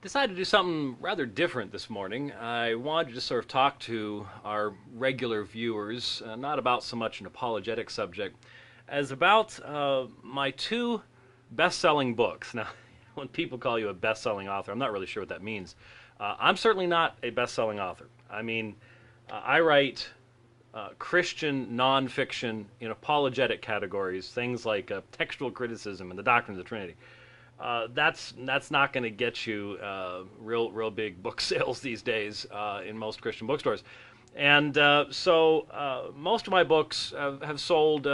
Decided to do something rather different this morning. I wanted to just sort of talk to our regular viewers, not about so much an apologetic subject, as about my two best-selling books. Now, when people call you a best-selling author, I'm not really sure what that means. I'm certainly not a best-selling author. I mean, I write Christian nonfiction in apologetic categories, things like textual criticism and the doctrine of the Trinity. That's not going to get you real big book sales these days in most Christian bookstores, and so most of my books have sold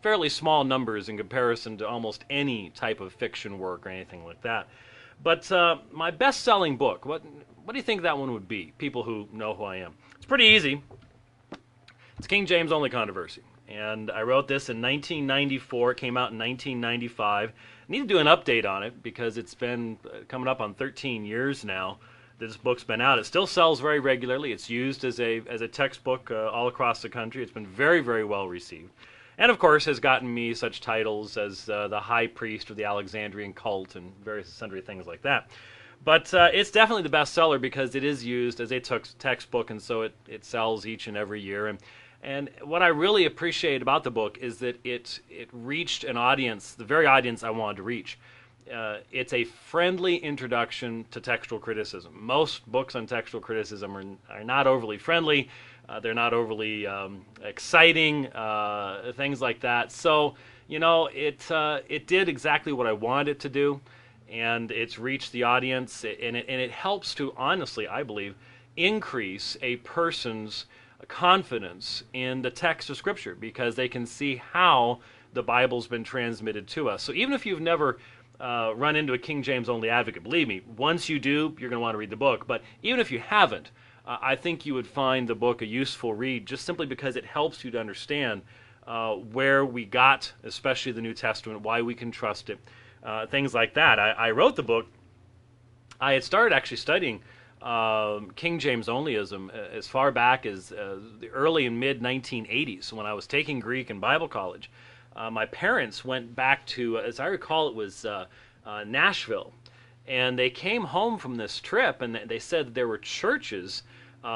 fairly small numbers in comparison to almost any type of fiction work or anything like that. But my best-selling book, what do you think that one would be? People who know who I am. It's pretty easy. It's King James Only Controversy. And I wrote this in 1994. It came out in 1995. I need to do an update on it because it's been coming up on 13 years now that this book's been out. It still sells very regularly. It's used as a textbook all across the country. It's been very well received. And of course has gotten me such titles as the High Priest of the Alexandrian Cult and various sundry things like that. But it's definitely the bestseller because it is used as a textbook, and so it sells each and every year. And what I really appreciate about the book is that it reached an audience, the very audience I wanted to reach. It's a friendly introduction to textual criticism. Most books on textual criticism are not overly friendly. They're not overly exciting, things like that. So, it did exactly what I wanted it to do, and it's reached the audience, and it helps to, honestly, I believe, increase a person's confidence in the text of Scripture because they can see how the Bible's been transmitted to us. So even if you've never run into a King James only advocate, believe me, once you do, you're going to want to read the book. But even if you haven't, I think you would find the book a useful read just simply because it helps you to understand where we got, especially the New Testament, why we can trust it, things like that. I wrote the book. I had started actually studying King James onlyism as far back as the early and mid 1980s when I was taking Greek in Bible college. My parents went back to, as I recall, it was Nashville, and they came home from this trip, and they said that there were churches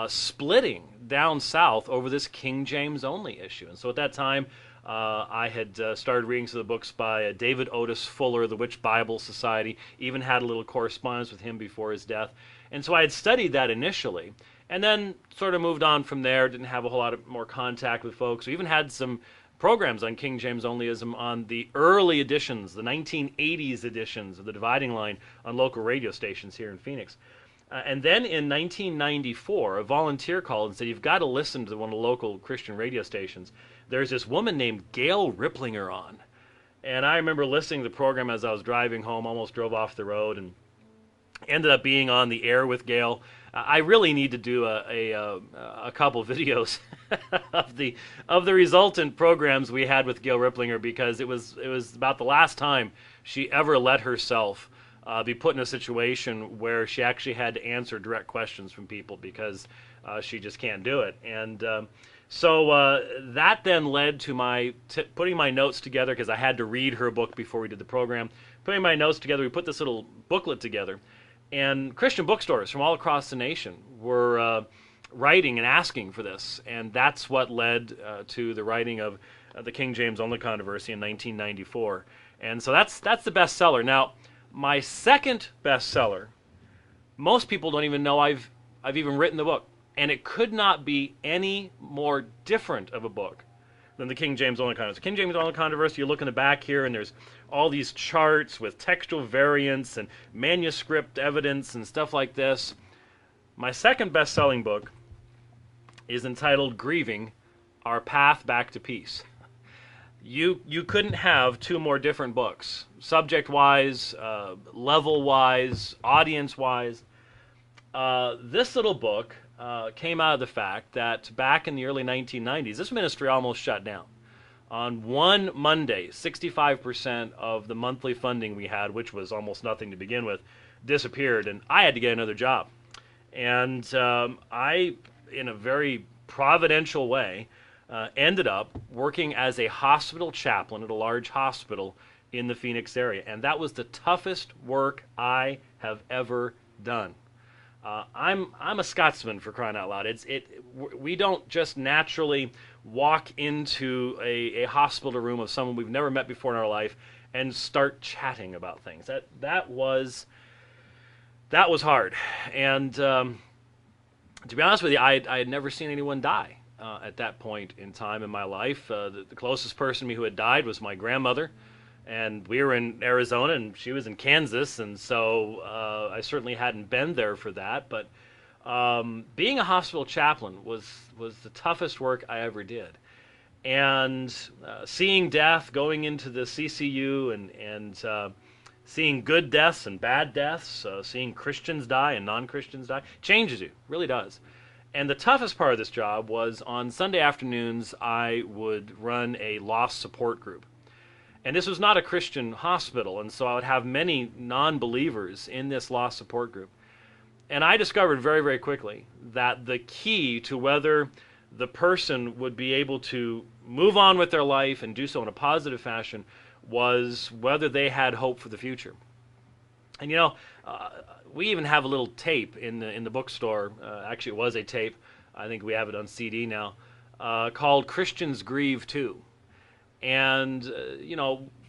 splitting down south over this King James only issue. And so at that time, I had started reading some of the books by David Otis Fuller, The Witch Bible Society, even had a little correspondence with him before his death. And so I had studied that initially, and then sort of moved on from there, didn't have a whole lot of more contact with folks. We even had some programs on King James onlyism on the early editions, the 1980s editions of The Dividing Line on local radio stations here in Phoenix. And then in 1994, a volunteer called and said, you've got to listen to one of the local Christian radio stations. There's this woman named Gail Riplinger on. And I remember listening to the program as I was driving home, almost drove off the road, and ended up being on the air with Gail. I really need to do a couple videos of the resultant programs we had with Gail Riplinger because it was about the last time she ever let herself be put in a situation where she actually had to answer direct questions from people because she just can't do it. And so that then led to my putting my notes together because I had to read her book before we did the program. Putting my notes together, we put this little booklet together. And Christian bookstores from all across the nation were writing and asking for this, and that's what led to the writing of the King James Only Controversy in 1994. And so that's the bestseller. Now, my second bestseller, most people don't even know I've even written the book, and it could not be any more different of a book than the King James Only Controversy. King James Only Controversy, you look in the back here, and there's all these charts with textual variants and manuscript evidence and stuff like this. My second best-selling book is entitled Grieving, Our Path Back to Peace. You couldn't have two more different books, subject-wise, level-wise, audience-wise. This little book came out of the fact that back in the early 1990s, this ministry almost shut down. On one Monday, 65% of the monthly funding we had, which was almost nothing to begin with, disappeared, and I had to get another job. And I, in a very providential way, ended up working as a hospital chaplain at a large hospital in the Phoenix area. And that was the toughest work I have ever done. I'm a Scotsman, for crying out loud. We don't just naturally walk into a hospital room of someone we've never met before in our life and start chatting about things. That was hard. And to be honest with you, I had never seen anyone die at that point in time in my life. The closest person to me who had died was my grandmother. And we were in Arizona, and she was in Kansas, and so I certainly hadn't been there for that. But being a hospital chaplain was the toughest work I ever did. And seeing death, going into the CCU, and seeing good deaths and bad deaths, seeing Christians die and non-Christians die, changes you, really does. And the toughest part of this job was on Sunday afternoons, I would run a lost support group. And this was not a Christian hospital, and so I would have many non-believers in this lost support group. And I discovered very, very quickly that the key to whether the person would be able to move on with their life and do so in a positive fashion was whether they had hope for the future. And we even have a little tape in the bookstore. Actually, it was a tape. I think we have it on CD now, called Christians Grieve Too. And,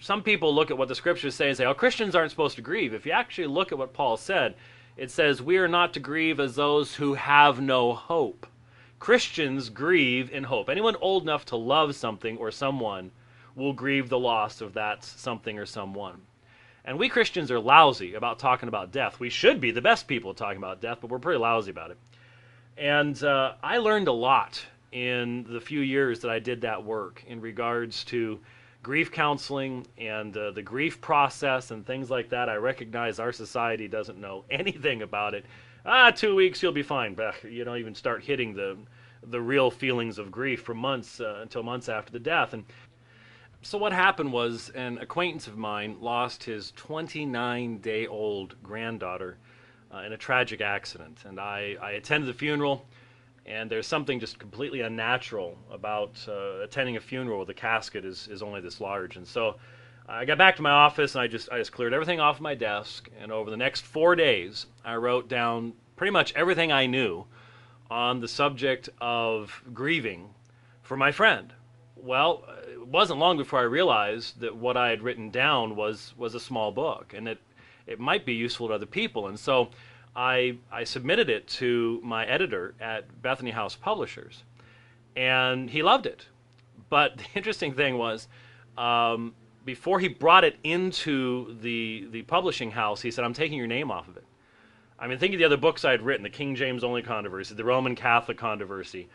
some people look at what the scriptures say and say, oh, Christians aren't supposed to grieve. If you actually look at what Paul said, it says, we are not to grieve as those who have no hope. Christians grieve in hope. Anyone old enough to love something or someone will grieve the loss of that something or someone. And we Christians are lousy about talking about death. We should be the best people talking about death, but we're pretty lousy about it. And I learned a lot in the few years that I did that work in regards to grief counseling and the grief process and things like that. I recognize our society doesn't know anything about it. 2 weeks, you'll be fine. But you don't even start hitting the real feelings of grief for months until months after the death. And so what happened was an acquaintance of mine lost his 29-day-old granddaughter in a tragic accident. And I attended the funeral. And there's something just completely unnatural about attending a funeral where the casket is only this large. And so I got back to my office, and I just cleared everything off my desk. And over the next 4 days, I wrote down pretty much everything I knew on the subject of grieving for my friend. Well, it wasn't long before I realized that what I had written down was a small book, and it might be useful to other people. And so I submitted it to my editor at Bethany House Publishers, and he loved it. But the interesting thing was, before he brought it into the publishing house, he said, I'm taking your name off of it. I mean, think of the other books I'd written, the King James Only controversy, the Roman Catholic controversy,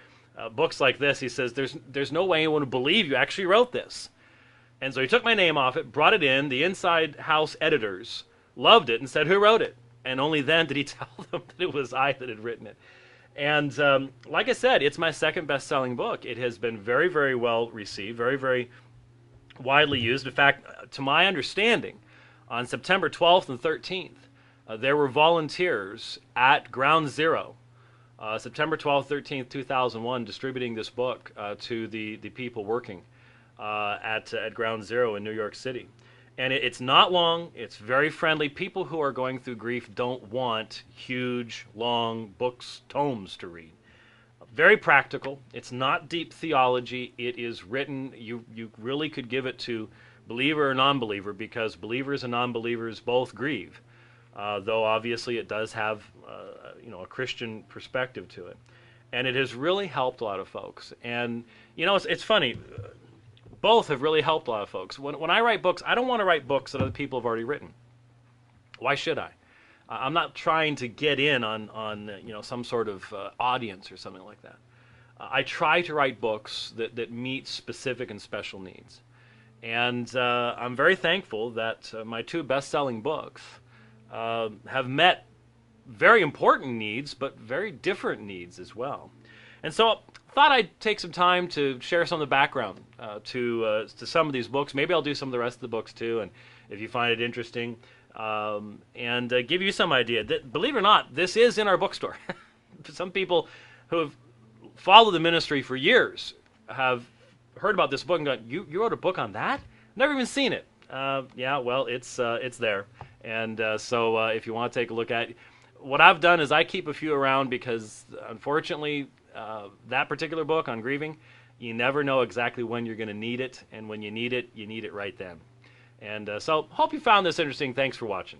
books like this. He says, there's no way anyone would believe you actually wrote this. And so he took my name off it, brought it in. The inside house editors loved it and said, who wrote it? And only then did he tell them that it was I that had written it. And like I said, it's my second best-selling book. It has been very, very well received, very, very widely used. In fact, to my understanding, on September 12th and 13th, there were volunteers at Ground Zero, September 12th, 13th, 2001, distributing this book to the people working at Ground Zero in New York City. And it's not long. It's very friendly. People who are going through grief don't want huge, long books, tomes to read. Very practical. It's not deep theology. It is written. You really could give it to believer or non-believer, because believers and non-believers both grieve, though obviously it does have a Christian perspective to it. And it has really helped a lot of folks. And it's funny. Both have really helped a lot of folks. When I write books, I don't want to write books that other people have already written. Why should I? I'm not trying to get in on some sort of audience or something like that. I try to write books that meet specific and special needs. And I'm very thankful that my two best-selling books have met very important needs, but very different needs as well. And so thought I'd take some time to share some of the background to some of these books. Maybe I'll do some of the rest of the books too, and if you find it interesting, and give you some idea. Believe it or not, this is in our bookstore. Some people who have followed the ministry for years have heard about this book and gone, you wrote a book on that? Never even seen it. Yeah, well, it's there. And so if you want to take a look at it, what I've done is I keep a few around because, unfortunately, that particular book on grieving, you never know exactly when you're going to need it, and when you need it right then. And so, hope you found this interesting. Thanks for watching.